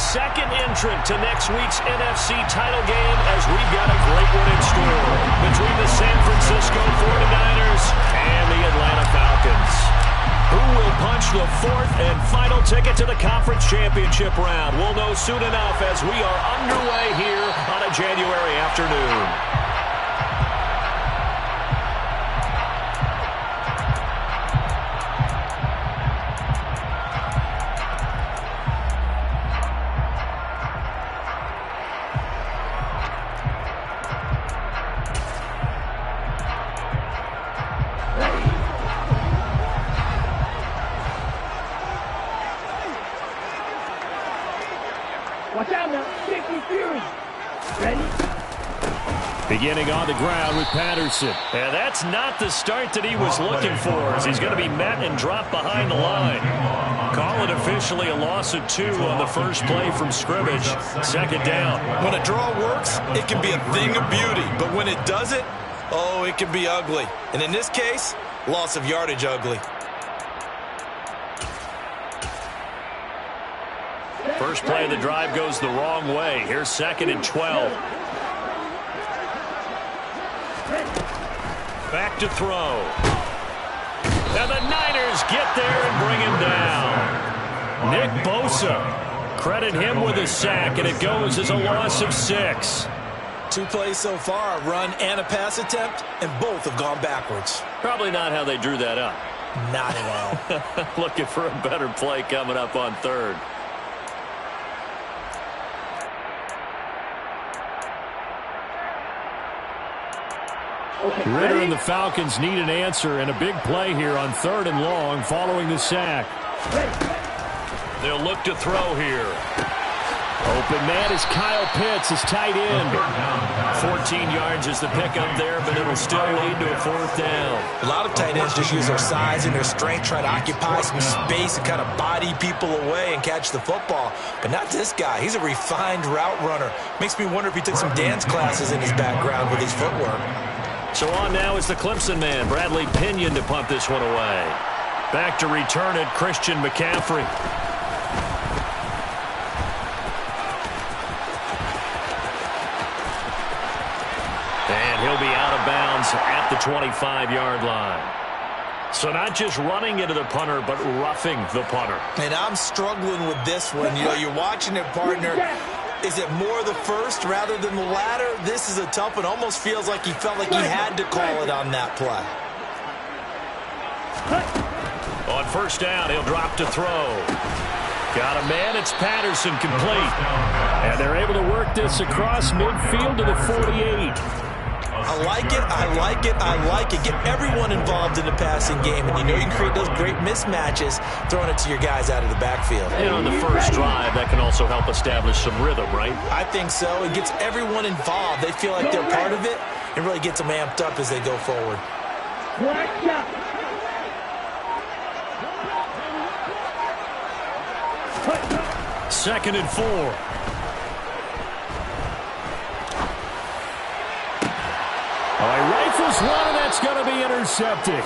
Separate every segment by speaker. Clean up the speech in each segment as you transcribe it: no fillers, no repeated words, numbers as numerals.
Speaker 1: second entrant to next week's NFC title game, as we've got a great one in store between the San Francisco 49ers and the Atlanta Falcons. Who will punch the fourth and final ticket to the conference championship round? We'll know soon enough as we are underway here on a January afternoon.
Speaker 2: Watch out now. Safety Fury. Ready?
Speaker 1: Beginning on the ground with Patterson. And that's not the start that he was looking for, as he's going to be met and dropped behind the line. Call it officially a loss of 2 on the first play from scrimmage. Second down.
Speaker 3: When a draw works, it can be a thing of beauty. But when it doesn't, oh, it can be ugly. And in this case, loss of yardage ugly.
Speaker 1: First play of the drive goes the wrong way. Here's 2nd and 12. Back to throw. And the Niners get there and bring him down. Nick Bosa. Credit him with a sack, and it goes as a loss of 6.
Speaker 3: 2 plays so far, a run and a pass attempt, and both have gone backwards.
Speaker 1: Probably not how they drew that up.
Speaker 3: Not at all.
Speaker 1: Looking for a better play coming up on 3rd. Ridder and the Falcons need an answer, and a big play here on 3rd and long following the sack. They'll look to throw here. Open man is Kyle Pitts, his tight end. 14 yards is the pickup there, but it'll still lead to a 4th down.
Speaker 3: A lot of tight ends just use their size and their strength, try to occupy some space and kind of body people away and catch the football. But not this guy. He's a refined route runner. Makes me wonder if he took some dance classes in his background with his footwork.
Speaker 1: So on now is the Clemson man, Bradley Pinion, to punt this one away. Back to return it, Christian McCaffrey. And he'll be out of bounds at the 25-yard line. So not just running into the punter, but roughing the punter.
Speaker 3: And I'm struggling with this one. You know, you're watching it, partner. Is it more the first rather than the latter? This is a tough one. Almost feels like he felt like he had to call it on that play.
Speaker 1: On 1st down, he'll drop to throw. Got a man. It's Patterson, complete. And they're able to work this across midfield to the 48.
Speaker 3: I like it, I like it, I like it. Get everyone involved in the passing game, and you know you can create those great mismatches throwing it to your guys out of the backfield.
Speaker 1: And on the first drive, that can also help establish some rhythm, right?
Speaker 3: I think so. It gets everyone involved. They feel like they're part of it, and really gets them amped up as they go forward.
Speaker 1: 2nd and 4. Oh, he rifles one, and that's going to be intercepted.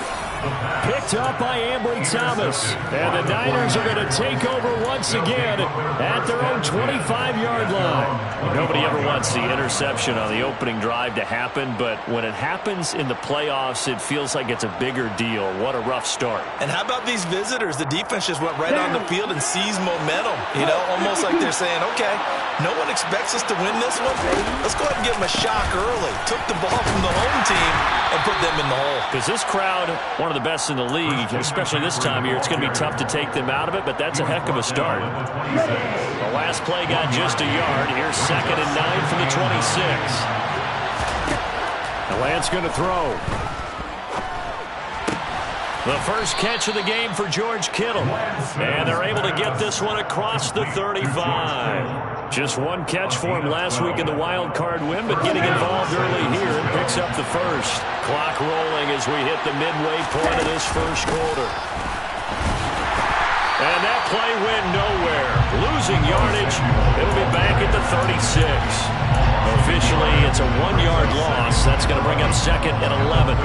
Speaker 1: Picked up by Ambry Thomas. And the Niners are going to take over once again at their own 25-yard line. Nobody ever wants the interception on the opening drive to happen, but when it happens in the playoffs, it feels like it's a bigger deal. What a rough start.
Speaker 3: And how about these visitors? The defense just went right on the field and seized momentum. You know, almost like they're saying, okay, no one expects us to win this one. Let's go ahead and give them a shock early. Took the ball from the home team and put them in the hole.
Speaker 1: Because this crowd, one of the best in the league, especially this time of year, it's going to be tough to take them out of it, but that's a heck of a start. The last play got just a yard. Here's 2nd and 9 from the 26. The Lance going to throw. The first catch of the game for George Kittle. And they're able to get this one across the 35. Just one catch for him last week in the wild card win, but getting involved early here and picks up the first. Clock rolling as we hit the midway point of this first quarter. And that play went nowhere. Losing yardage. It'll be back at the 36. Officially, it's a 1-yard loss. That's going to bring up 2nd and 11.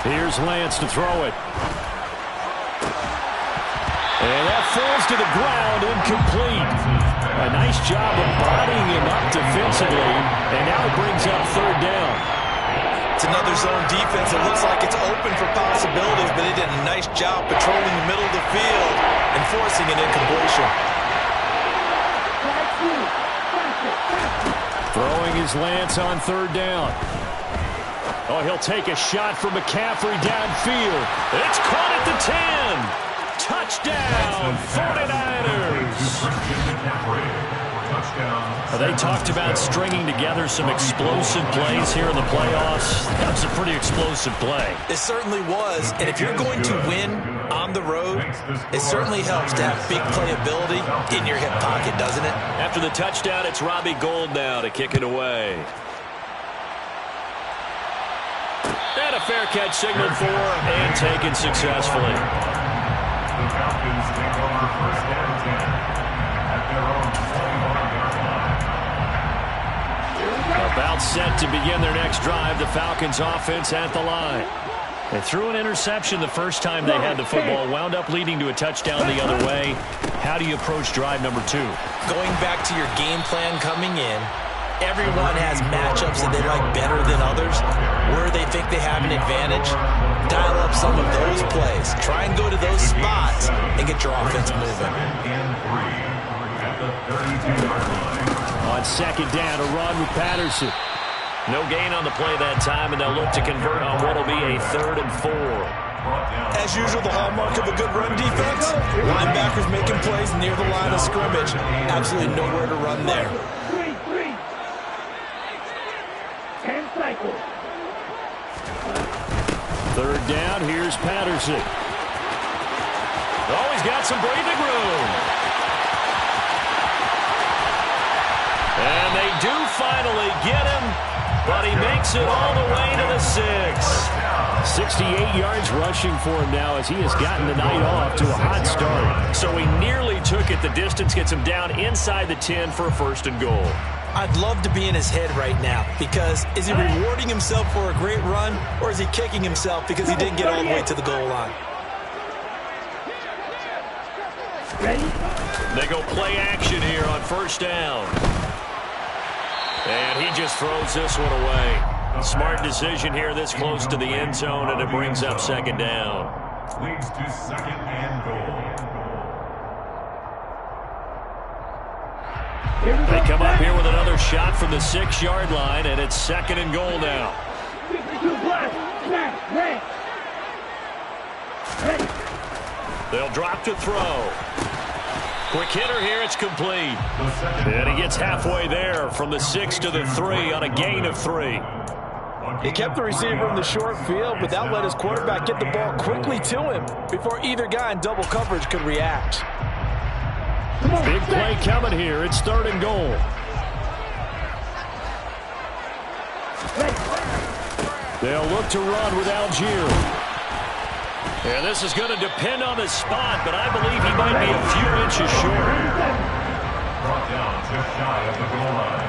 Speaker 1: Here's Lance to throw it. falls to the ground, incomplete. A nice job of bodying him up defensively, and now it brings up third down.
Speaker 3: It's another zone defense. It looks like it's open for possibilities, but they did a nice job patrolling the middle of the field and forcing an incompletion.
Speaker 1: Throwing his Lance on third down. Oh, he'll take a shot from McCaffrey downfield. It's caught at the 10. Touchdown, 49ers. They talked about stringing together some explosive plays here in the playoffs. That was a pretty explosive play.
Speaker 3: It certainly was. And if you're going to win on the road, it certainly helps to have big playability in your hip pocket, doesn't it?
Speaker 1: After the touchdown, it's Robbie Gould now to kick it away. And a fair catch signaled for and taken successfully.
Speaker 4: The Falcons take over first and 10 at their own 20-yard line.
Speaker 1: About set to begin their next drive. The Falcons offense at the line. They threw an interception the first time they had the football. Wound up leading to a touchdown the other way. How do you approach drive number 2?
Speaker 3: Going back to your game plan coming in, everyone has matchups that they like better than others, where they think they have an advantage. Dial up some of those plays. Try and go to those spots and get your offense moving.
Speaker 1: On second down, a run with Patterson. No gain on the play that time, and they'll look to convert on what will be a 3rd and 4.
Speaker 3: As usual, the hallmark of a good run defense, linebackers making plays near the line of scrimmage. Absolutely nowhere to run there.
Speaker 2: 10 cycles.
Speaker 1: 3rd down, here's Patterson. Oh, he's got some breathing room. And they do finally get him, but he makes it all the way to the 6. 68 yards rushing for him now as he has gotten the night off to a hot start. So he nearly took it. The distance gets him down inside the 10 for a 1st and goal.
Speaker 3: I'd love to be in his head right now, because is he rewarding himself for a great run, or is he kicking himself because he didn't get all the way to the goal line?
Speaker 2: Ready?
Speaker 1: They go play action here on 1st down. And he just throws this one away. Smart decision here this close to the end zone, and it brings up 2nd down.
Speaker 4: Leads to 2nd and goal.
Speaker 1: They come up here with another shot from the 6-yard line, and it's 2nd and goal now.
Speaker 2: 52 block, snap, red. Ready.
Speaker 1: They'll drop to throw. Quick hitter here, it's complete. And he gets halfway there from the 6 to the 3 on a gain of 3.
Speaker 3: He kept the receiver in the short field, but that let his quarterback get the ball quickly to him before either guy in double coverage could react.
Speaker 1: Big play coming here. It's 3rd and goal. They'll look to run with Algier. And this is going to depend on the spot, but I believe he might be a few inches short.
Speaker 4: Brought down just shy of the goal line.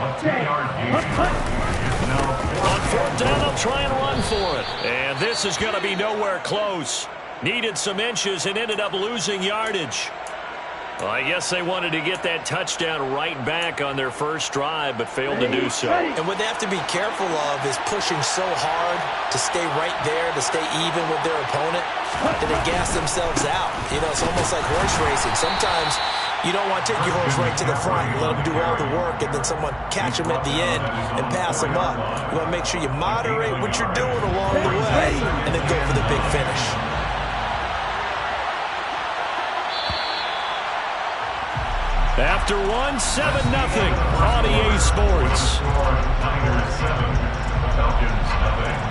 Speaker 4: On 2-yard gain.
Speaker 1: On 4th down, they'll try and run for it. And this is going to be nowhere close. Needed some inches and ended up losing yardage. Well, I guess they wanted to get that touchdown right back on their first drive, but failed to do so.
Speaker 3: And what they have to be careful of is pushing so hard to stay right there, to stay even with their opponent, that they gas themselves out. You know, it's almost like horse racing. Sometimes you don't want to take your horse right to the front and let them do all the work, and then someone catch them at the end and pass them up. You want to make sure you moderate what you're doing along the way and then go for the big finish.
Speaker 1: After 1, 7-0 on EA Sports.
Speaker 4: Niners 7, Falcons 0.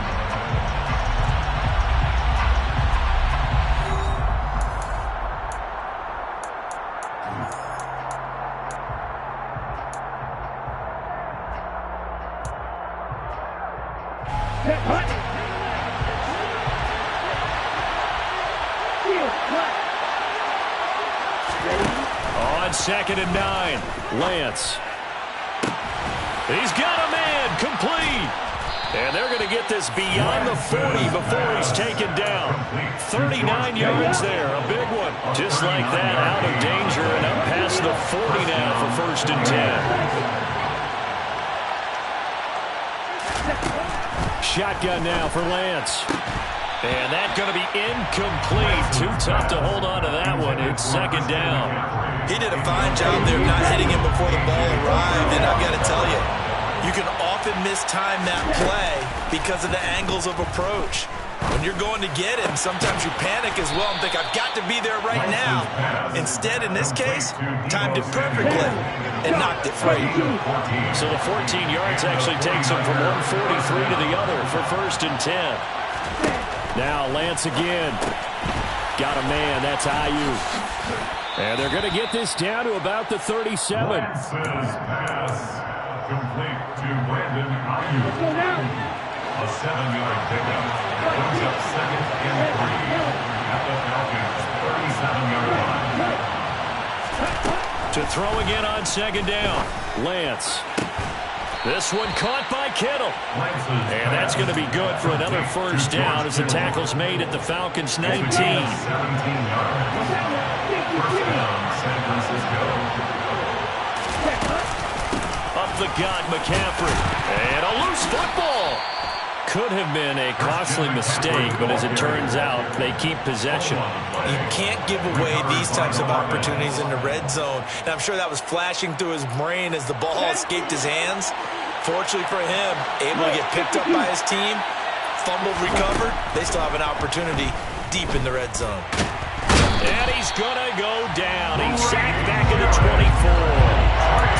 Speaker 1: On 2nd and 9, Lance. He's got a man, complete. And they're going to get this beyond the 40 before he's taken down. 39 yards there, a big one. Just like that, out of danger and up past the 40 now for 1st and 10. Shotgun now for Lance. And that's going to be incomplete. Too tough to hold on to that one. It's 2nd down.
Speaker 3: He did a fine job there of not hitting him before the ball arrived, and I've got to tell you, you can often mistime that play because of the angles of approach. When you're going to get him, sometimes you panic as well and think, I've got to be there right now. Instead, in this case, timed it perfectly and knocked it free.
Speaker 1: So the 14 yards actually takes him from 143 to the other for 1st and 10. Now Lance again. Got a man. That's Ayuk. And they're going to get this down to about the 37.
Speaker 4: Lance's pass complete to Brandon Ayuk. A 7-yard pickup. Brings up 2nd and 3 at the Falcons' 37-yard line.
Speaker 1: To throw again on 2nd down. Lance. This one caught by Kittle. And that's going to be good for another 1st down as the tackle's made at the Falcons' 19. 17 yards. 1st down, San Francisco. Up the gut, McCaffrey. And a loose football. Could have been a costly mistake, but as it turns out, they keep possession.
Speaker 3: You can't give away these types of opportunities in the red zone. And I'm sure that was flashing through his brain as the ball escaped his hands. Fortunately for him, able to get picked up by his team, fumbled, recovered. They still have an opportunity deep in the red zone.
Speaker 1: And he's going to go down. He's sacked back at the 24.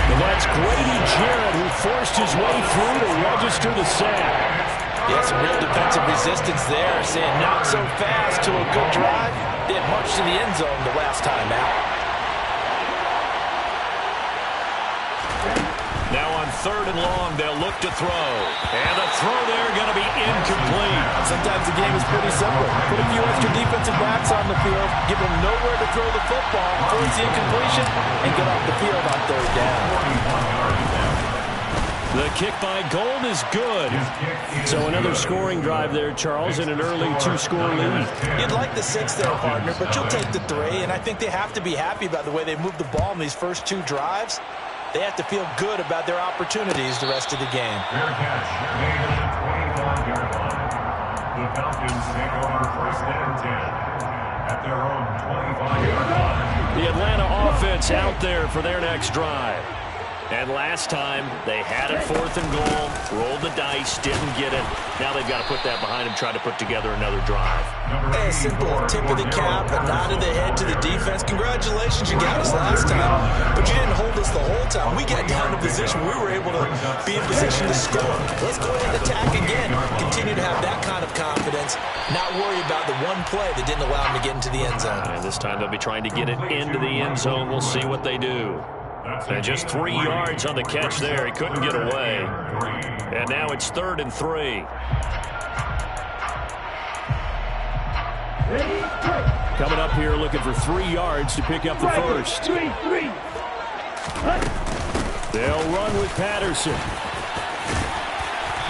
Speaker 1: And that's Grady Jarrett who forced his way through to register the sack.
Speaker 3: Yeah, some real defensive resistance there. Saying not so fast to a good drive. Did much to the end zone the last time out.
Speaker 1: Now on 3rd and long, they'll look to throw. And the throw there going to be incomplete.
Speaker 3: Sometimes the game is pretty simple. Put a few extra defensive backs on the field, give them nowhere to throw the football, force the incompletion, and get off the field on 3rd down.
Speaker 1: The kick by Gold is good. So another scoring drive there, Charles, and an early 2-score lead.
Speaker 3: You'd like the 6 there, partner, but you'll take the 3, and I think they have to be happy about the way they moved the ball in these first 2 drives. They have to feel good about their opportunities the rest of the game.
Speaker 4: Fair catch made at the 25-yard line. The Falcons take over 1st and 10 at their own 25-yard line.
Speaker 1: The Atlanta offense out there for their next drive. And last time, they had it 4th and goal, rolled the dice, didn't get it. Now they've got to put that behind them, try to put together another drive.
Speaker 3: A simple tip of the cap, a nod of the head to the defense. Congratulations, you got us last time, but you didn't hold us the whole time. We got down to position. We were able to be in position to score. Let's go ahead and attack again. Continue to have that kind of confidence, not worry about the one play that didn't allow them to get into the end zone.
Speaker 1: And this time they'll be trying to get it into the end zone. We'll see what they do. And just 3 yards on the catch there. He couldn't get away. And now it's 3rd and 3. Coming up here looking for 3 yards to pick up the first. They'll run with Patterson.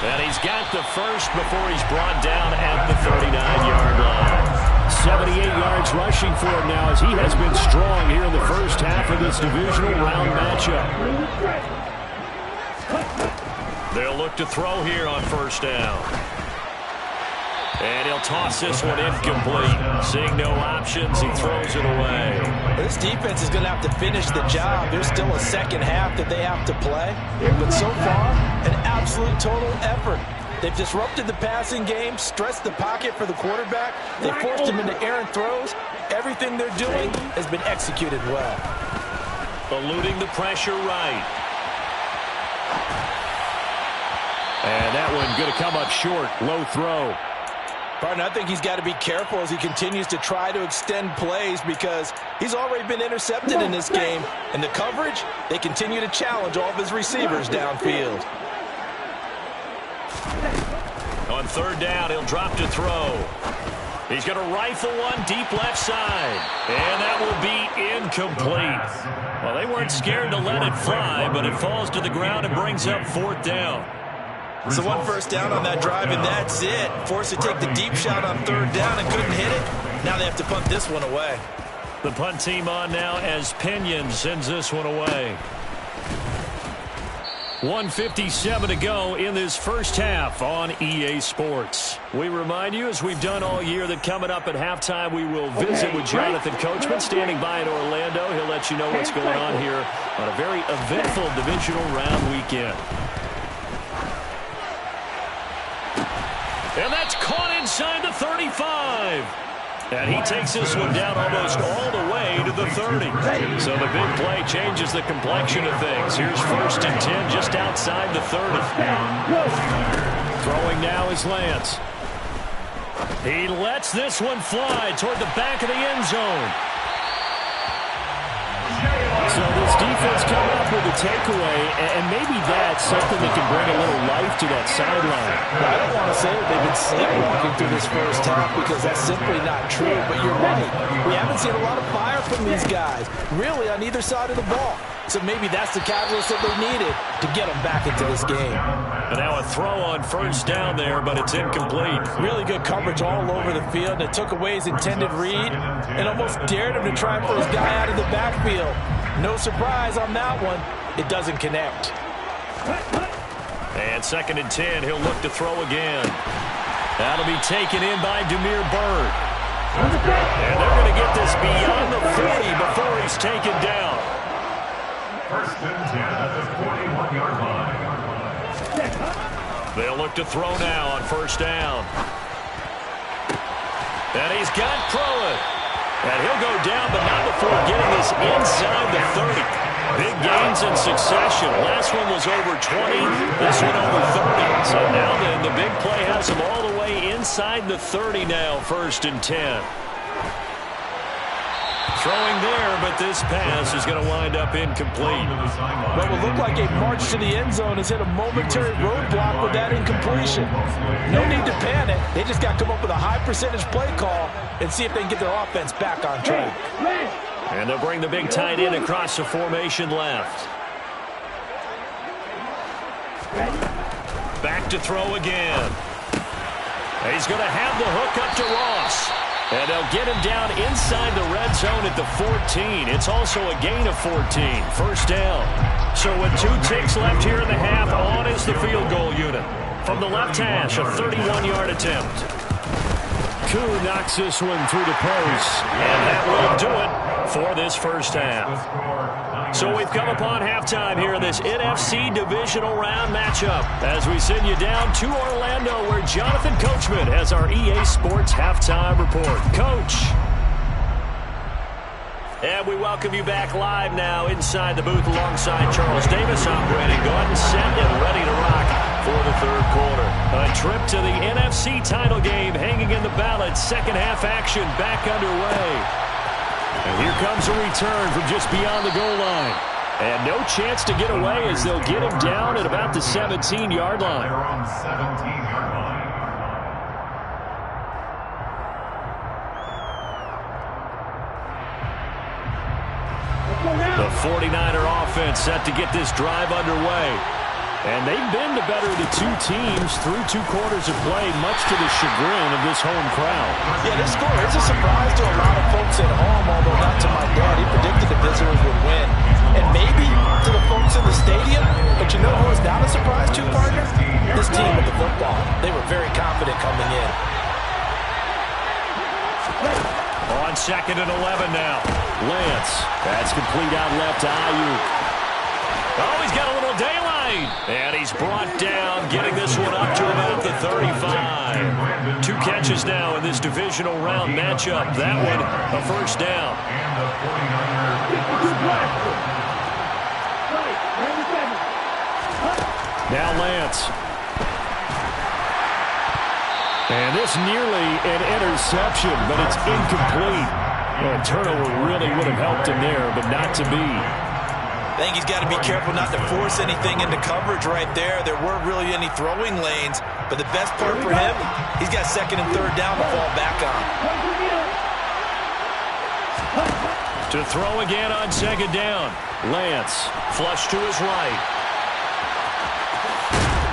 Speaker 1: And he's got the first before he's brought down at the 39-yard line. 78 yards rushing for him now as he has been strong here in the first half of this divisional round matchup. They'll look to throw here on 1st down. And he'll toss this one incomplete. Seeing no options, he throws it away.
Speaker 3: This defense is going to have to finish the job. There's still a second half that they have to play. But so far, an absolute total effort. They've disrupted the passing game, stressed the pocket for the quarterback. They forced him into errant throws. Everything they're doing has been executed well.
Speaker 1: Eluding the pressure right. And that one going to come up short. Low throw.
Speaker 3: Partner, I think he's got to be careful as he continues to try to extend plays because he's already been intercepted in this game. And the coverage, they continue to challenge all of his receivers downfield.
Speaker 1: On 3rd down, he'll drop to throw. He's going to rifle one deep left side. And that will be incomplete. Well, they weren't scared to let it fly, but it falls to the ground and brings up 4th down.
Speaker 3: So one first down on that drive, and that's it. Forced to take the deep shot on third down and couldn't hit it. Now they have to punt this one away.
Speaker 1: The punt team on now as Pinion sends this one away. 1:57 to go in this first half on EA Sports. We remind you, as we've done all year, that coming up at halftime, we will visit with Jonathan Coachman standing by in Orlando. He'll let you know what's going on here on a very eventful divisional round weekend. And that's caught inside the 35. And he takes this one down almost all the way to the 30. So the big play changes the complexion of things. Here's 1st and 10 just outside the 30. Throwing now is Lance. He lets this one fly toward the back of the end zone. So this defense coming up with a takeaway, and maybe that's something that can bring a little life to that sideline.
Speaker 3: I don't want to say that they've been sleepwalking through this first half because that's simply not true, but you're right. We haven't seen a lot of fire from these guys, really, on either side of the ball. So maybe that's the catalyst that they needed to get them back into this game.
Speaker 1: And now a throw on first down there, but it's incomplete.
Speaker 3: Really good coverage all over the field. It took away his intended read and almost dared him to try for his guy out of the backfield. No surprise on that one. It doesn't connect.
Speaker 1: And 2nd and 10, he'll look to throw again. That'll be taken in by Damiere Byrd. And they're going to get this beyond the 40 before he's taken down.
Speaker 4: 1st and 10 at the 41-yard line.
Speaker 1: They'll look to throw now on 1st down. And he's got Pruitt. And he'll go down, but not before getting this inside the 30. Big gains in succession. Last one was over 20. This one over 30. So now then, the big play has him all the way inside the 30 now, 1st and 10. Throwing there, but this pass is going to wind up incomplete.
Speaker 3: What will look like a march to the end zone has hit a momentary roadblock with that incompletion. No need to panic. They just got to come up with a high percentage play call and see if they can get their offense back on track.
Speaker 1: And they'll bring the big tight end across the formation left. Back to throw again. He's going to have the hook up to Ross. And they'll get him down inside the red zone at the 14. It's also a gain of 14. 1st down. So with 2 ticks left here in the half, on is the field goal unit. From the left hash, a 31-yard attempt. Koo knocks this one through the post. And that will do it for this first half. So we've come upon halftime here in this NFC Divisional Round matchup as we send you down to Orlando where Jonathan Coachman has our EA Sports Halftime Report. Coach. And we welcome you back live now inside the booth alongside Charles Davis. I'm Brandon Gaudin, set and ready to rock for the 3rd quarter. A trip to the NFC title game hanging in the balance. Second half action back underway. And here comes a return from just beyond the goal line. And no chance to get away as they'll get him down at about the 17-yard line.
Speaker 4: They're on 17-yard line.
Speaker 1: The 49er offense set to get this drive underway. And they've been the better of the 2 teams through 2 quarters of play, much to the chagrin of this home crowd.
Speaker 3: Yeah, this score is a surprise to a lot of folks at home, although not to my dad. He predicted the visitors would win. And maybe to the folks in the stadium, but you know who is not a surprise to, partner? This team with the football. They were very confident coming in.
Speaker 1: On 2nd and 11 now. Lance. That's complete out left to Ayuk. Oh, he's got a little daylight. And he's brought down, getting this one up to about the 35. 2 catches now in this divisional round matchup. That one, a 1st down. Now Lance. And this nearly an interception, but it's incomplete. And turnover really would have helped him there, but not to be.
Speaker 3: I think he's got to be careful not to force anything into coverage right there. There weren't really any throwing lanes, but the best part for him, he's got 2nd and 3rd down to fall back on.
Speaker 1: To throw again on 2nd down. Lance, flush to his right.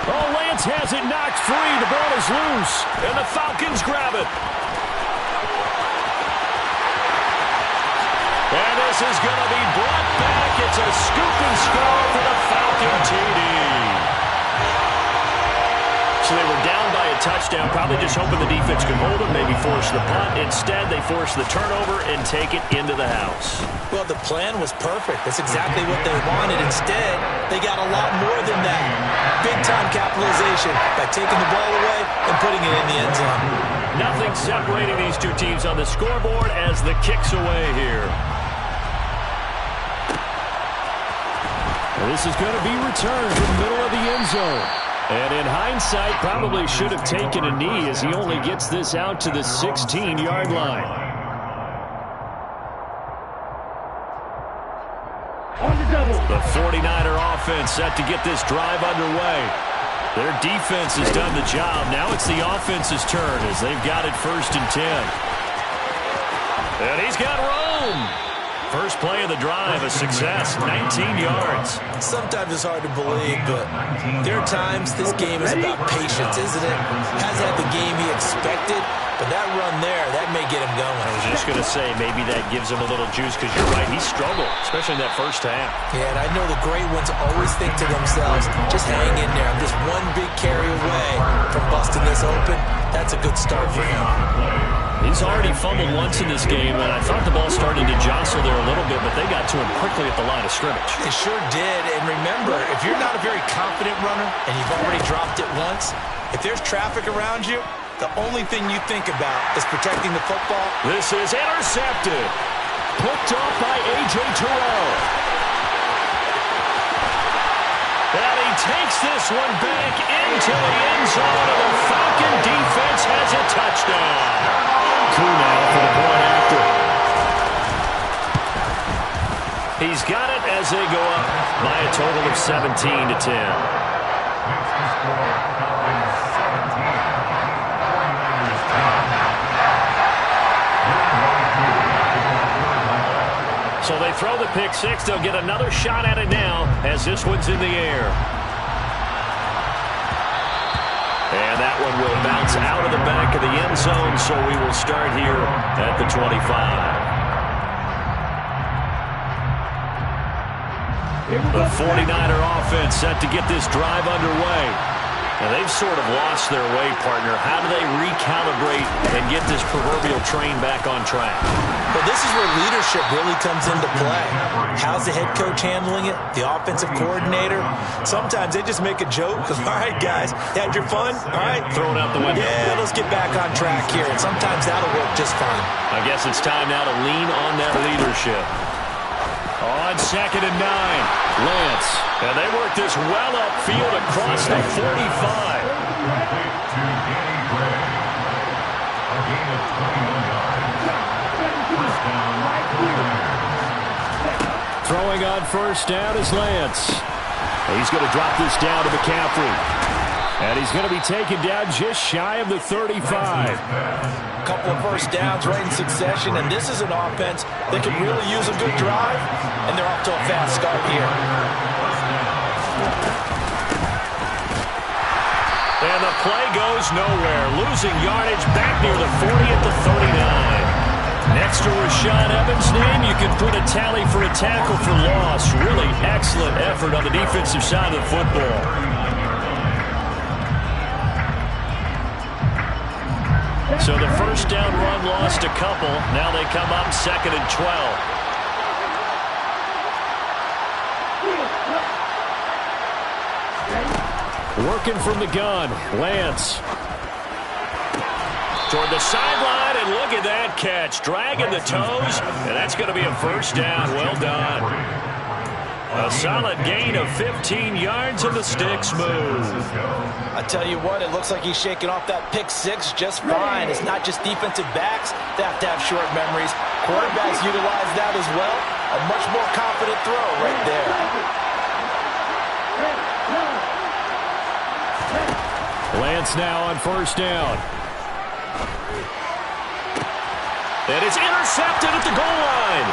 Speaker 1: Oh, Lance Lance has it knocked free. The ball is loose, and the Falcons grab it. And this is going to be brought back. It's a scoop and score for the Falcon TD. So they were down by a touchdown, probably just hoping the defense could hold them, maybe force the punt. Instead, they force the turnover and take it into the house.
Speaker 3: Well, the plan was perfect. That's exactly what they wanted. Instead, they got a lot more than that. Big-time capitalization by taking the ball away and putting it in the end zone.
Speaker 1: Nothing separating these two teams on the scoreboard as the kick's away here. This is going to be returned from the middle of the end zone. And in hindsight, probably should have taken a knee as he only gets this out to the 16-yard line.
Speaker 2: On the double.
Speaker 1: The 49er offense set to get this drive underway. Their defense has done the job. Now it's the offense's turn as they've got it 1st and 10. And he's got room. First play of the drive, a success, 19 yards.
Speaker 3: Sometimes it's hard to believe, but there are times this game is about patience, isn't it? Hasn't had the game he expected, but that run there, that may get him going.
Speaker 1: I was just going to say, maybe that gives him a little juice because you're right, he struggled, especially in that first half.
Speaker 3: Yeah, and I know the great ones always think to themselves, just hang in there. I'm just one big carry away from busting this open. That's a good start for him.
Speaker 1: He's already fumbled once in this game, and I thought the ball started to jostle there a little bit, but they got to him quickly at the line of scrimmage.
Speaker 3: They sure did, and remember, if you're not a very confident runner and you've already dropped it once, if there's traffic around you, the only thing you think about is protecting the football.
Speaker 1: This is intercepted. Picked off by A.J. Terrell. And he takes this one back into the end zone, and the Falcon defense has a touchdown. Coup now for the point after. He's got it as they go up by a total of 17 to 10. So they throw the pick six. They'll get another shot at it now as this one's in the air. And that one will bounce out of the back of the end zone, so we will start here at the 25. The 49er offense set to get this drive underway. And they've sort of lost their way, partner. How do they recalibrate and get this proverbial train back on track?
Speaker 3: Well, this is where leadership really comes into play. How's the head coach handling it? The offensive coordinator? Sometimes they just make a joke. All right, guys, had your fun? All right.
Speaker 1: Throw it out the window.
Speaker 3: Yeah, let's get back on track here. And sometimes that'll work just fine.
Speaker 1: I guess it's time now to lean on that leadership. On 2nd and 9, Lance. And they work this well upfield across the 45. Throwing on 1st down is Lance. And he's going to drop this down to McCaffrey. And he's going to be taken down just shy of the 35.
Speaker 3: A couple of first downs right in succession, and this is an offense that can really use a good drive, and they're off to a fast start here.
Speaker 1: And the play goes nowhere. Losing yardage back near the 40 at the 39. Next to Rashaan Evans' name, you can put a tally for a tackle for loss. Really excellent effort on the defensive side of the football. So the first down run lost a couple. Now they come up 2nd and 12. Working from the gun, Lance. Toward the sideline, and look at that catch. Dragging the toes, and that's going to be a first down. Well done. A solid gain of 15 yards, and the sticks move.
Speaker 3: I tell you what, it looks like he's shaking off that pick six just fine. It's not just defensive backs that have to have short memories. Quarterbacks utilize that as well. A much more confident throw right there.
Speaker 1: Lance now on 1st down. And it's intercepted at the goal line.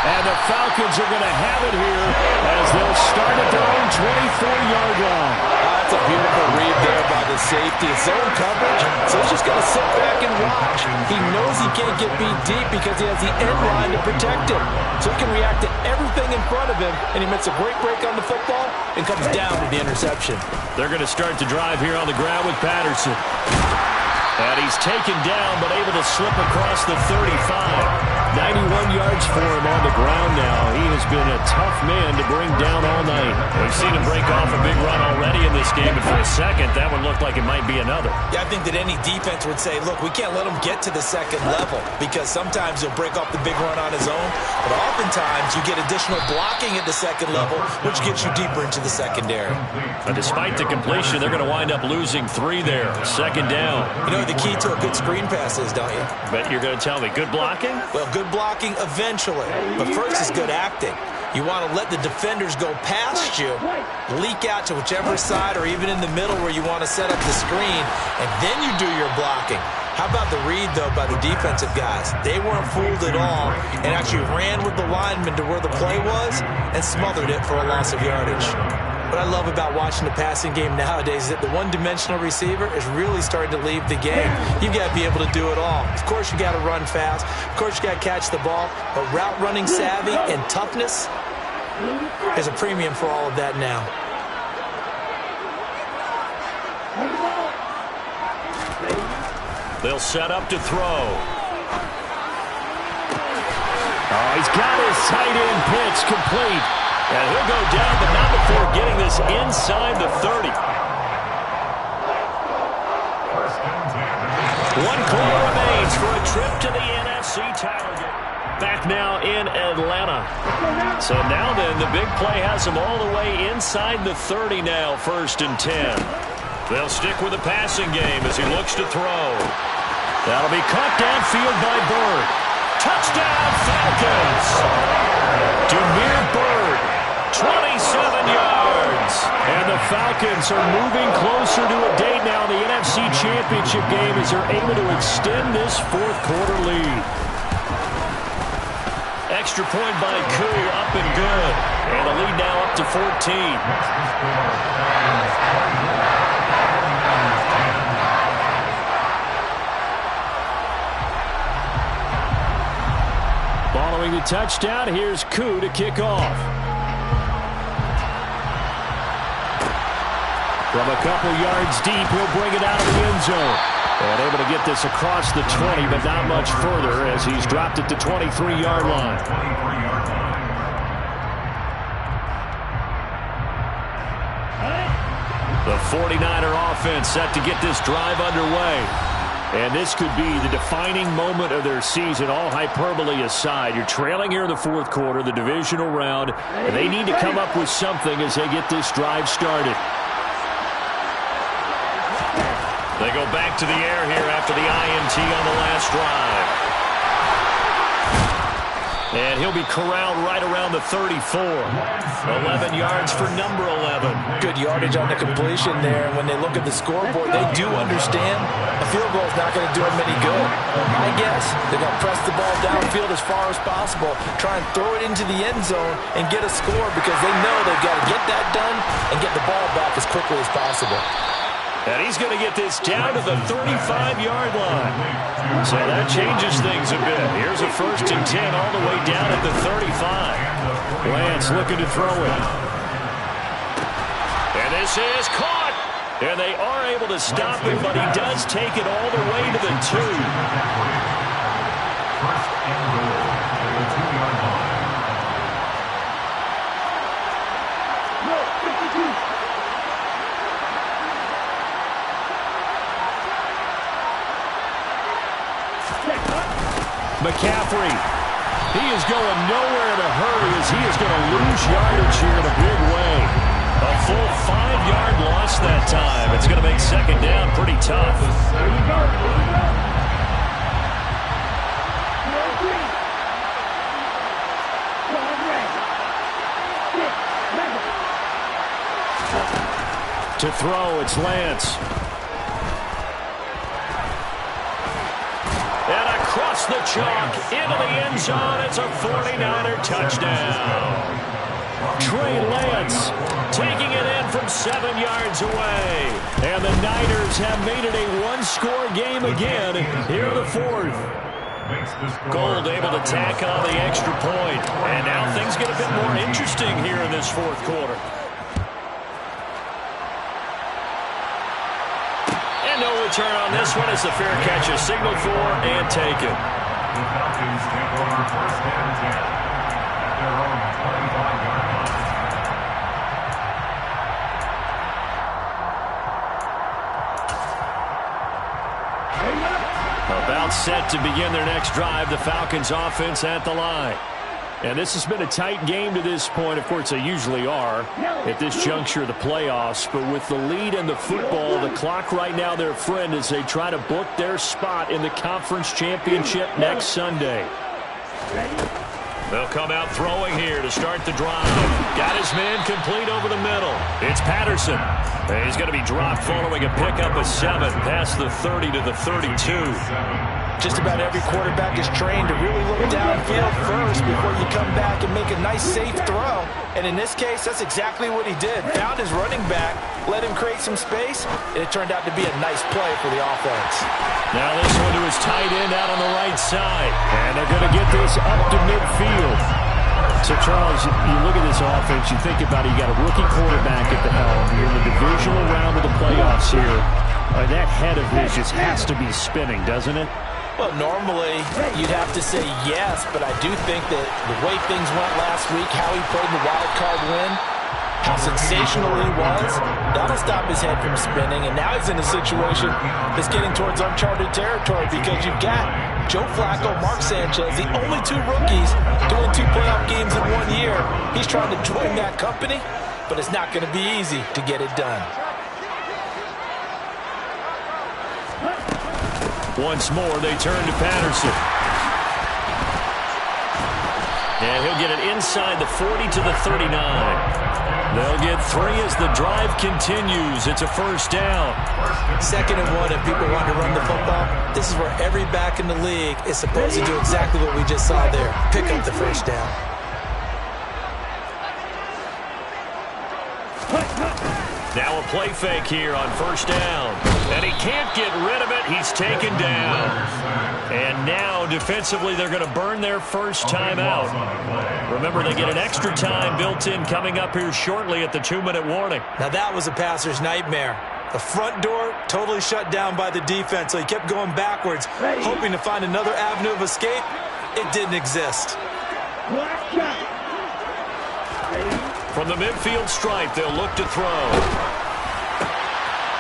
Speaker 1: And the Falcons are going to have it here as they'll start at their own 24-yard line.
Speaker 3: That's a beautiful read there by the safety. It's zone coverage, so he's just going to sit back and watch. He knows he can't get beat deep because he has the end line to protect him. So he can react to everything in front of him, and he makes a great break on the football and comes down to the interception.
Speaker 1: They're going to start the drive here on the ground with Patterson. And he's taken down, but able to slip across the 35. 91 yards for him on the ground now. He has been a tough man to bring down all night. We've seen him break off a big run already in this game, and for a second, that one looked like it might be another.
Speaker 3: Yeah, I think that any defense would say, look, we can't let him get to the second level because sometimes he'll break off the big run on his own, but oftentimes you get additional blocking at the second level, which gets you deeper into the secondary.
Speaker 1: But despite the completion, they're going to wind up losing 3 there. Second down.
Speaker 3: You know the key to a good screen pass is, don't you?
Speaker 1: Bet you're going to tell me. Good blocking?
Speaker 3: Well, good blocking eventually, but first is good acting. You want to let the defenders go past you, leak out to whichever side or even in the middle where you want to set up the screen, and then you do your blocking. How about the read, though, by the defensive guys? They weren't fooled at all and actually ran with the lineman to where the play was and smothered it for a loss of yardage. What I love about watching the passing game nowadays is that the one-dimensional receiver is really starting to leave the game. You've got to be able to do it all. Of course, you got to run fast. Of course, you got to catch the ball. But route running savvy and toughness is a premium for all of that now.
Speaker 1: They'll set up to throw. Oh, he's got his tight end pitch complete. And he'll go down, but not before getting this inside the 30. One call remains for a trip to the NFC title game. Back now in Atlanta. So now then, the big play has him all the way inside the 30 now, 1st and 10. They'll stick with the passing game as he looks to throw. That'll be caught downfield by Bird. Touchdown, Falcons! Damiere Byrd, 27 yards. And the Falcons are moving closer to a date now in the NFC Championship game as they're able to extend this 4th quarter lead. Extra point by Koo, up and good. And the lead now up to 14. Following the touchdown, here's Koo to kick off. From a couple yards deep, he'll bring it out of the end zone. And able to get this across the 20, but not much further as he's dropped it to 23-yard line. The 49er offense set to get this drive underway. And this could be the defining moment of their season, all hyperbole aside. You're trailing here in the 4th quarter, the divisional round, and they need to come up with something as they get this drive started. They go back to the air here after the INT on the last drive. And he'll be corralled right around the 34. 11 yards for number 11.
Speaker 3: Good yardage on the completion there. And when they look at the scoreboard, they do understand a field goal is not going to do them any good. I guess they're going to press the ball downfield as far as possible, try and throw it into the end zone and get a score because they know they've got to get that done and get the ball back as quickly as possible.
Speaker 1: And he's going to get this down to the 35-yard line. So that changes things a bit. Here's a 1st and 10 all the way down at the 35. Lance looking to throw it. And this is caught. And they are able to stop him, but he does take it all the way to the 2.
Speaker 4: First and goal at the 2-yard line.
Speaker 1: McCaffrey, he is going nowhere in a hurry as he is going to lose yardage here in a big way. A full 5-yard loss that time. It's going to make second down pretty tough. To throw, it's Lance. And across Off the chalk, into the end zone. It's a 49er touchdown. Trey Lance taking it in from 7 yards away. And the Niners have made it a one-score game again here in the fourth. Gold able to tack on the extra point. And now things get a bit more interesting here in this fourth quarter. And no return on this one as the fair catch is signaled for and taken.
Speaker 4: The Falcons take over first and 10 at their own 25-yard line.
Speaker 1: About set to begin their next drive, the Falcons offense at the line. And this has been a tight game to this point. Of course, they usually are at this juncture of the playoffs. But with the lead in the football, the clock right now their friend as they try to book their spot in the conference championship next Sunday. They'll come out throwing here to start the drive. Got his man complete over the middle. It's Patterson. He's going to be dropped following a pickup of 7 past the 30 to the 32.
Speaker 3: Just about every quarterback is trained to really look downfield first before you come back and make a nice, safe throw. And in this case, that's exactly what he did. Found his running back, let him create some space, and it turned out to be a nice play for the offense.
Speaker 1: Now this one to his tight end out on the right side. And they're going to get this up to midfield. So, Charles, you look at this offense, you think about it, you got a rookie quarterback at the helm. You're in the divisional round of the playoffs here. That head of his just has to be spinning, doesn't it?
Speaker 3: Well, normally you'd have to say yes, but I do think that the way things went last week, how he played the wild card win, how sensational he was, that'll stop his head from spinning. And now he's in a situation that's getting towards uncharted territory because you've got Joe Flacco, Mark Sanchez, the only 2 rookies doing 2 playoff games in 1 year. He's trying to join that company, but it's not going to be easy to get it done.
Speaker 1: Once more, they turn to Patterson. And he'll get it inside the 40 to the 39. They'll get 3 as the drive continues. It's a first down.
Speaker 3: 2nd and 1, if people want to run the football, this is where every back in the league is supposed to do exactly what we just saw there. Pick up the first down.
Speaker 1: Now a play fake here on first down. And he can't get rid of it. He's taken down. And now defensively they're going to burn their first time out. Remember, they get an extra time built in coming up here shortly at the 2-minute warning.
Speaker 3: Now that was a passer's nightmare. The front door totally shut down by the defense, so he kept going backwards, hoping to find another avenue of escape. It didn't exist.
Speaker 1: From the midfield stripe, they'll look to throw.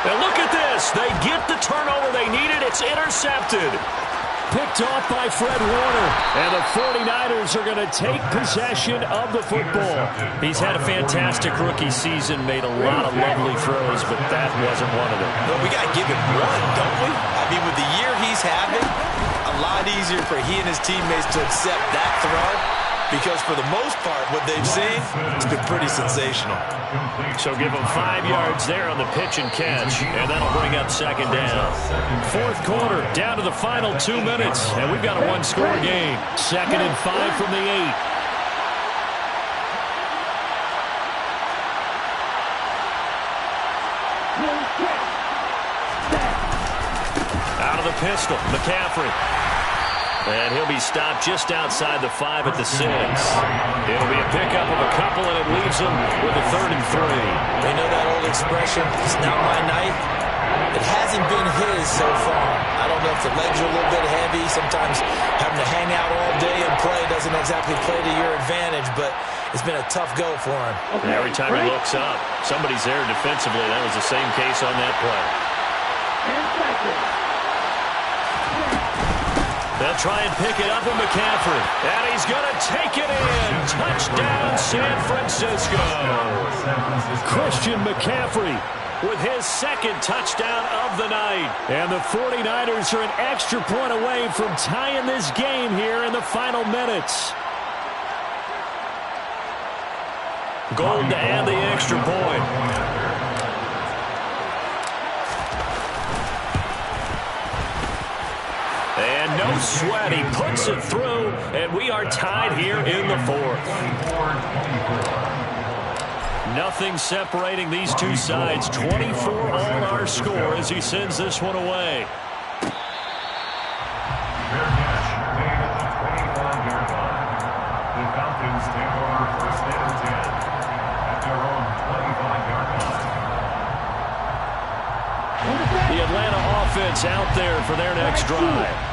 Speaker 1: And look at this. They get the turnover they needed. It's intercepted. Picked off by Fred Warner. And the 49ers are going to take possession of the football. He's had a fantastic rookie season, made a lot of lovely throws, but that wasn't one of them.
Speaker 3: Well, we got to give him one, don't we? I mean, with the year he's having, a lot easier for he and his teammates to accept that throw. Because for the most part, what they've seen, it's been pretty sensational.
Speaker 1: So give them 5 yards there on the pitch and catch, and that'll bring up second down. Fourth quarter, down to the final 2 minutes, and we've got a one-score game. 2nd and 5 from the 8. Out of the pistol, McCaffrey. And he'll be stopped just outside the 5 at the 6. It'll be a pickup of a couple, and it leaves them with a 3rd and 3.
Speaker 3: They know that old expression, it's not my night. It hasn't been his so far. I don't know if the legs are a little bit heavy. Sometimes having to hang out all day and play doesn't exactly play to your advantage, but it's been a tough go for him.
Speaker 1: And every time he looks up, somebody's there defensively. That was the same case on that play. They'll try and pick it up with McCaffrey. And he's going to take it in. Touchdown, San Francisco. Christian McCaffrey with his 2nd touchdown of the night. And the 49ers are an extra point away from tying this game here in the final minutes. Gold to add the extra point. And no sweat. He puts it through, and we are tied here in the fourth. Nothing separating these two sides. 24 all our score as he sends this one away.
Speaker 4: Fair catch made at the 25-yard line. The Falcons take over first and 10 at their own 25-yard line.
Speaker 1: The Atlanta offense out there for their next drive.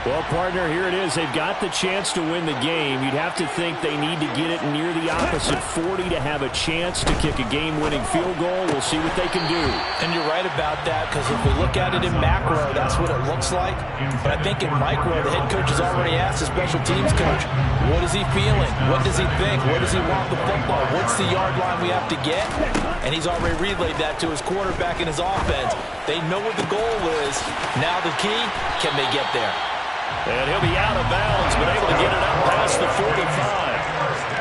Speaker 1: Well, partner, here it is. They've got the chance to win the game. You'd have to think they need to get it near the opposite 40 to have a chance to kick a game-winning field goal. We'll see what they can do.
Speaker 3: And you're right about that, because if we look at it in macro, that's what it looks like. But I think in micro, the head coach has already asked the special teams coach, what is he feeling? What does he think? Where does he want the football? What's the yard line we have to get? And he's already relayed that to his quarterback and his offense. They know what the goal is. Now the key, can they get there?
Speaker 1: And he'll be out of bounds, but able to get it up past the 45.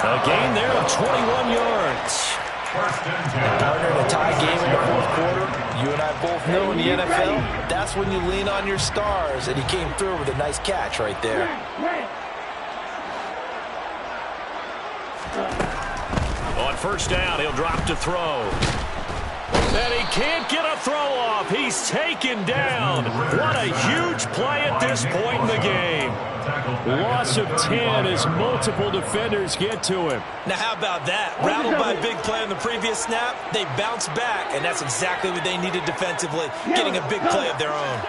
Speaker 1: A gain there of 21 yards.
Speaker 3: Partner, in a tie game in the fourth quarter, you and I both know in the NFL, that's when you lean on your stars, and he came through with a nice catch right there.
Speaker 1: On first down, he'll drop to throw. And he can't get a throw off. He's taken down. What a huge play at this point in the game. Loss of 10 as multiple defenders get to him.
Speaker 3: Now, how about that? Rattled by a big play on the previous snap, they bounce back, and that's exactly what they needed defensively, getting a big play of their own.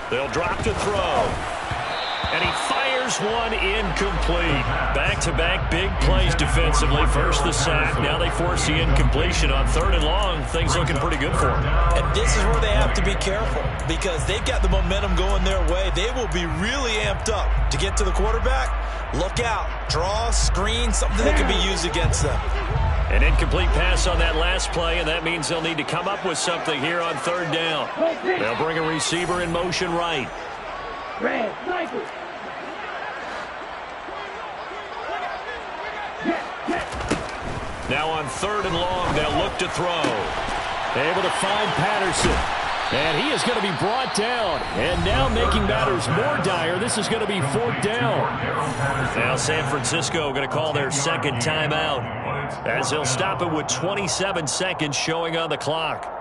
Speaker 1: They'll drop to throw. And he fires one incomplete. Back-to-back big plays defensively. First the sack. Now they force the incompletion on third and long. Things looking pretty good for them.
Speaker 3: And this is where they have to be careful because they've got the momentum going their way. They will be really amped up to get to the quarterback. Look out. Draw, screen, something that can be used against them.
Speaker 1: An incomplete pass on that last play, and that means they'll need to come up with something here on third down. They'll bring a receiver in motion right.
Speaker 2: Red, sniper.
Speaker 1: Now on third and long, they'll look to throw. Able to find Patterson. And he is going to be brought down. And now making matters more dire, this is going to be fourth down. Now San Francisco going to call their second timeout, as they'll stop it with 27 seconds showing on the clock.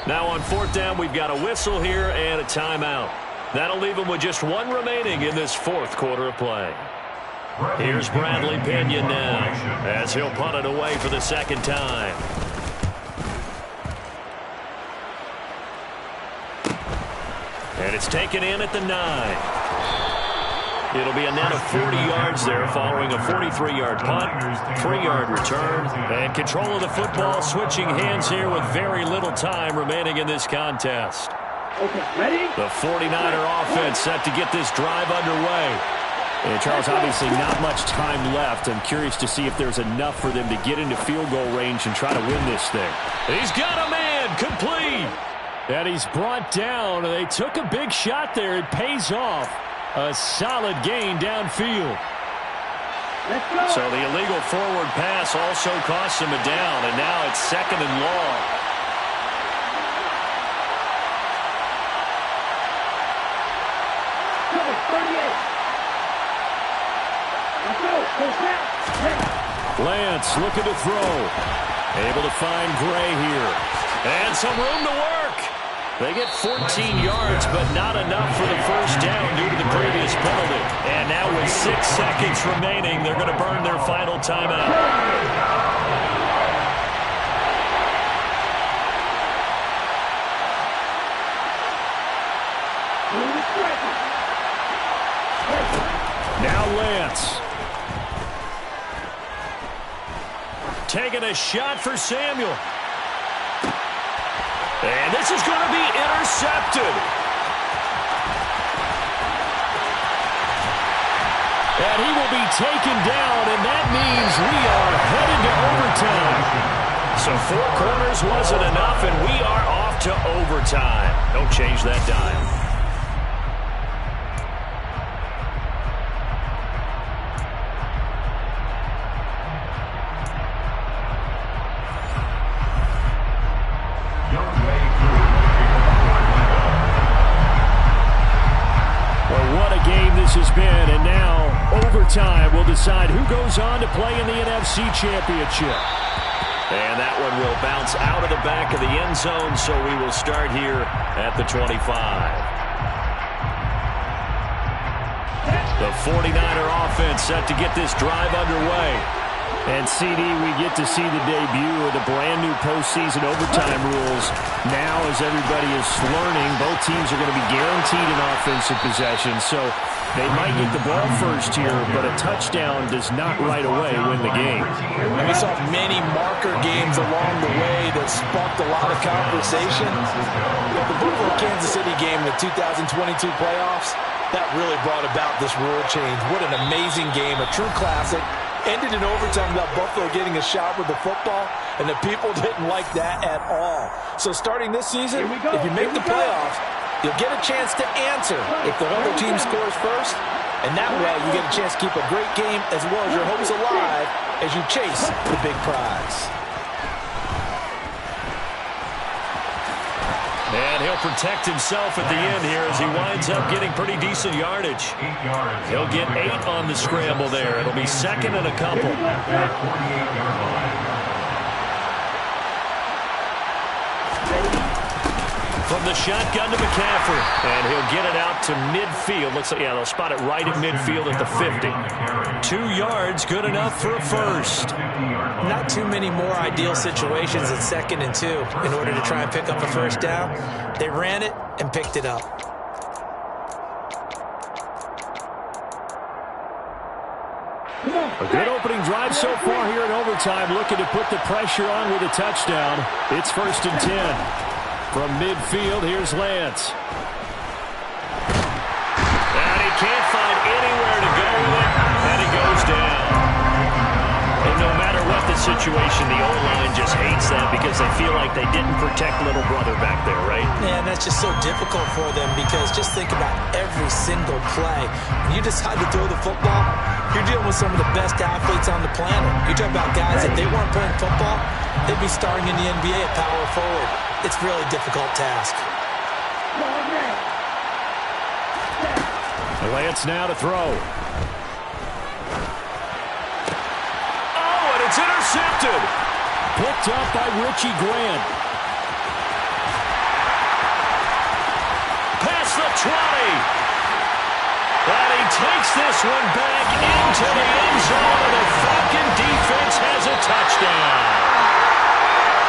Speaker 1: Now on fourth down, we've got a whistle here and a timeout. That'll leave them with just one remaining in this fourth quarter of play. Here's Bradley Pinion now, as he'll punt it away for the second time. And it's taken in at the 9. It'll be a net of 40 yards there following a 43-yard punt, 3-yard return, and control of the football switching hands here with very little time remaining in this contest.
Speaker 2: Okay, ready?
Speaker 1: The 49er offense set to get this drive underway. And Charles, obviously not much time left. I'm curious to see if there's enough for them to get into field goal range and try to win this thing. He's got a man, complete. And he's brought down. They took a big shot there. It pays off. A solid gain downfield.
Speaker 2: Let's go.
Speaker 1: So the illegal forward pass also costs him a down, and now it's second and long. Lance looking to throw. Able to find Gray here. And some room to work. They get 14 yards, but not enough for the first down due to the previous penalty. And now with 6 seconds remaining, they're going to burn their final timeout. Now Lance. Taking a shot for Samuel. And this is going to be intercepted. And he will be taken down, and that means we are headed to overtime. So 4 quarters wasn't enough, and we are off to overtime. Don't change that dial. Has been, and now overtime will decide who goes on to play in the NFC Championship. And that one will bounce out of the back of the end zone, so we will start here at the 25. The 49er offense set to get this drive underway. And, CD, we get to see the debut of the brand-new postseason overtime rules. Now, as everybody is learning, both teams are going to be guaranteed an offensive possession. So they might get the ball first here, but a touchdown does not right away win the game.
Speaker 3: And we saw many marker games along the way that sparked a lot of conversation. The Buffalo-Kansas City game in the 2022 playoffs, that really brought about this rule change. What an amazing game, a true classic. Ended in overtime without Buffalo getting a shot with the football, and the people didn't like that at all. So starting this season, if you make the playoffs, you'll get a chance to answer if the other team scores first, and that way you get a chance to keep a great game as well as your hopes alive as you chase the big prize.
Speaker 1: And he'll protect himself at the end here as he winds up getting pretty decent yardage. He'll get 8 on the scramble there. It'll be second and a couple. From the shotgun to McCaffrey. And he'll get it out to midfield. Looks like, yeah, they'll spot it right at midfield at the 50. 2 yards, good enough for a first.
Speaker 3: Not too many more ideal situations at 2nd and 2 in order to try and pick up a first down. They ran it and picked it up.
Speaker 1: A good opening drive so far here in overtime, looking to put the pressure on with a touchdown. It's 1st and 10. From midfield, here's Lance. And he can't find anywhere to go with it, and he goes down. And no matter what the situation, the O-line just hates that because they feel like they didn't protect little brother back there, right?
Speaker 3: Yeah, and that's just so difficult for them because just think about every single play. When you decide to throw the football, you're dealing with some of the best athletes on the planet. You talk about guys, if they weren't playing football, they'd be starting in the NBA at power forward. It's a really difficult task.
Speaker 1: Lance now to throw. Oh, and it's intercepted. Picked up by Richie Grant. Past the 20. And he takes this one back into the end zone, and the Falcon defense has a touchdown.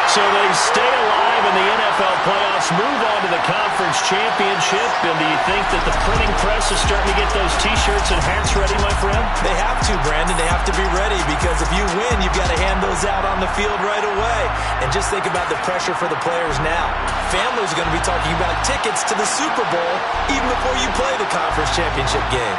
Speaker 1: So they stay alive in the NFL playoffs, move on to the conference championship. And do you think that the printing press is starting to get those T-shirts and hats ready, my friend?
Speaker 3: They have to, Brandon. They have to be ready because if you win, you've got to hand those out on the field right away. And just think about the pressure for the players now. Families are going to be talking about tickets to the Super Bowl even before you play the conference championship game.